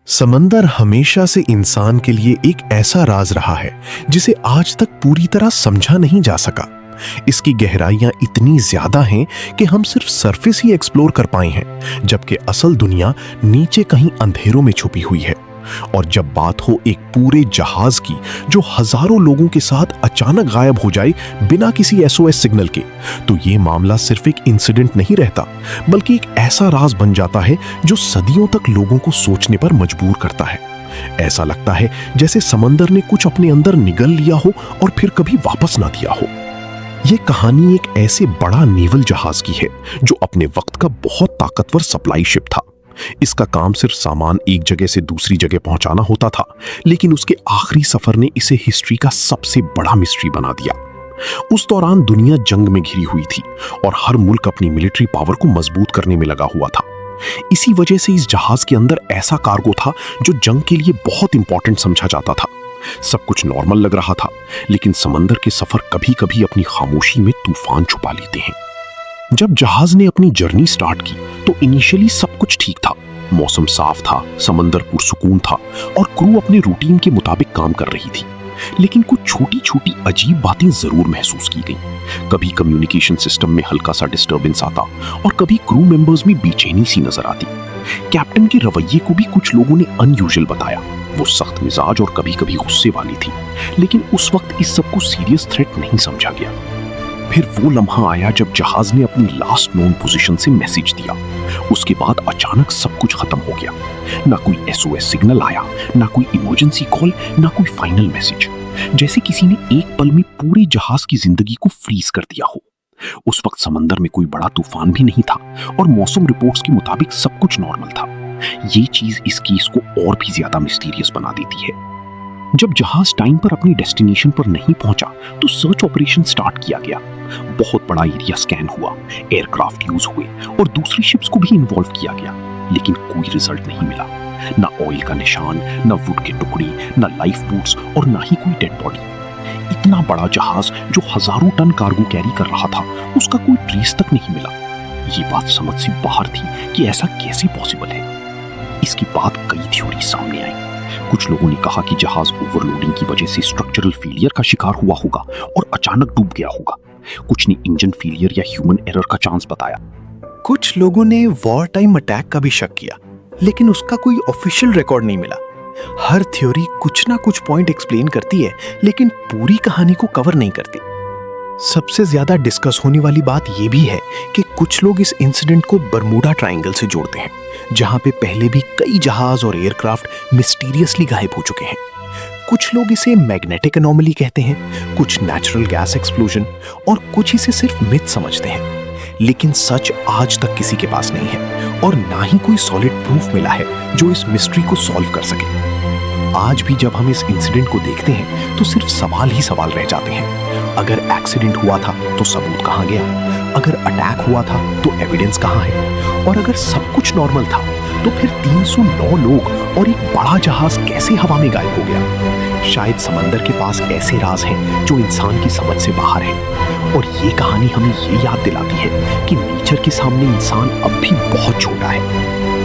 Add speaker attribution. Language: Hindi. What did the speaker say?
Speaker 1: समंदर हमेशा से इंसान के लिए एक ऐसा राज रहा है जिसे आज तक पूरी तरह समझा नहीं जा सका। इसकी गहराइयां इतनी ज्यादा हैं कि हम सिर्फ सरफेस ही एक्सप्लोर कर पाए हैं, जबकि असल दुनिया नीचे कहीं अंधेरों में छुपी हुई है। और जब बात हो एक पूरे जहाज की जो हजारों लोगों के साथ अचानक गायब हो जाए बिना किसी एसओएस सिग्नल के, तो ये मामला सिर्फ एक इंसिडेंट नहीं रहता, बल्कि एक ऐसा राज बन जाता है जो सदियों तक लोगों को सोचने पर मजबूर करता है। ऐसा लगता है जैसे समंदर ने कुछ अपने अंदर निगल लिया हो और फिर कभी वापस ना दिया हो। ये कहानी एक ऐसे बड़ा नेवल जहाज की है जो अपने वक्त का बहुत ताकतवर सप्लाई शिप था। इसका काम सिर्फ सामान एक जगह से दूसरी जगह पहुंचाना होता था, लेकिन उसके आखिरी सफर ने इसे हिस्ट्री का सबसे बड़ा मिस्ट्री बना दिया। उस दौरान दुनिया जंग में घिरी हुई थी और हर मुल्क अपनी मिलिट्री पावर को मजबूत करने में लगा हुआ था। इसी वजह से इस जहाज के अंदर ऐसा कार्गो था जो जंग के लिए बहुत इंपॉर्टेंट समझा जाता था। सब कुछ नॉर्मल लग रहा था, लेकिन समंदर के सफर कभी कभी अपनी खामोशी में तूफान छुपा लेते हैं। जब जहाज ने अपनी जर्नी स्टार्ट की तो इनिशियली सब कुछ ठीक था। मौसम साफ था, समंदर पुरसुकून था और क्रू अपने रूटीन के मुताबिक काम कर रही थी। लेकिन कुछ छोटी छोटी अजीब बातें जरूर महसूस की गईं। कभी कम्युनिकेशन सिस्टम में हल्का सा डिस्टर्बेंस आता और कभी क्रू मेंबर्स में बेचैनी सी नजर आती। कैप्टन के रवैये को भी कुछ लोगों ने अनयूजुअल बताया। वो सख्त मिजाज और कभी कभी गुस्से वाली थी, लेकिन उस वक्त इस सब को सीरियस थ्रेट नहीं समझा गया। फिर वो लम्हा आया जब जहाज ने अपनी लास्ट नोन पोजीशन से मैसेज दिया। उसके बाद अचानक सब कुछ खत्म हो गया। ना कोई एसओएस सिग्नल आया, ना कोई इमरजेंसी कॉल, ना कोई फाइनल मैसेज। जैसे किसी ने एक पल में पूरे जहाज की जिंदगी को फ्रीज कर दिया हो। उस वक्त समंदर में कोई बड़ा तूफान भी नहीं था और मौसम रिपोर्ट्स के मुताबिक सब कुछ नॉर्मल था। ये चीज इस केस को और भी ज्यादा मिस्टीरियस बना देती है। जब जहाज टाइम पर अपनी डेस्टिनेशन पर नहीं पहुंचा तो सर्च ऑपरेशन स्टार्ट किया गया। बहुत बड़ा एरिया स्कैन हुआ, एयरक्राफ्ट यूज हुए और दूसरी शिप्स को भी इन्वॉल्व किया गया, लेकिन कोई रिजल्ट नहीं मिला। ना ऑयल का निशान, ना वुड के टुकड़े, ना लाइफ बोट्स और ना ही कोई डेड बॉडी। इतना बड़ा जहाज जो हजारों टन कार्गो कैरी कर रहा था, उसका कोई ट्रेस तक नहीं मिला। ये बात समझ से बाहर थी कि ऐसा कैसे पॉसिबल है। इसके बाद कई थ्योरी सामने आई। कुछ लोगों ने कहा कि जहाज ओवरलोडिंग की वजह से स्ट्रक्चरल फेलियर का शिकार हुआ होगा और अचानक डूब गया होगा। कुछ ने इंजन फेलियर या ह्यूमन एरर का चांस बताया।
Speaker 2: कुछ लोगों ने वॉर टाइम अटैक का भी शक किया, लेकिन उसका कोई ऑफिशियल रिकॉर्ड नहीं मिला। हर थ्योरी कुछ ना कुछ पॉइंट एक्सप्लेन करती है, लेकिन पूरी कहानी को कवर नहीं करती। सबसे ज्यादा डिस्कस होने वाली बात यह भी है कि कुछ लोग इस इंसिडेंट को बरमूडा ट्रायंगल से जोड़ते हैं, जहां पे पहले भी कई जहाज और एयरक्राफ्ट मिस्टीरियसली गायब हो चुके हैं। कुछ लोग इसे मैग्नेटिक एनोमली कहते हैं, कुछ नेचुरल गैस एक्सप्लोजन और कुछ इसे सिर्फ मिथ समझते हैं। लेकिन सच आज तक किसी के पास नहीं है और ना ही कोई सॉलिड प्रूफ मिला है जो इस मिस्ट्री को सॉल्व कर सके। आज भी जब हम इस इंसिडेंट को देखते हैं तो सिर्फ सवाल ही सवाल रह जाते हैं। अगर एक्सीडेंट हुआ था तो सबूत कहां गया? अगर अटैक हुआ था तो एविडेंस कहां है? और अगर सब कुछ नॉर्मल था तो फिर 309 लोग और एक बड़ा जहाज कैसे हवा में गायब हो गया? शायद समंदर के पास ऐसे राज हैं जो इंसान की समझ से बाहर है। और ये कहानी हमें ये याद दिलाती है कि नेचर के सामने इंसान अब भी बहुत छोटा है।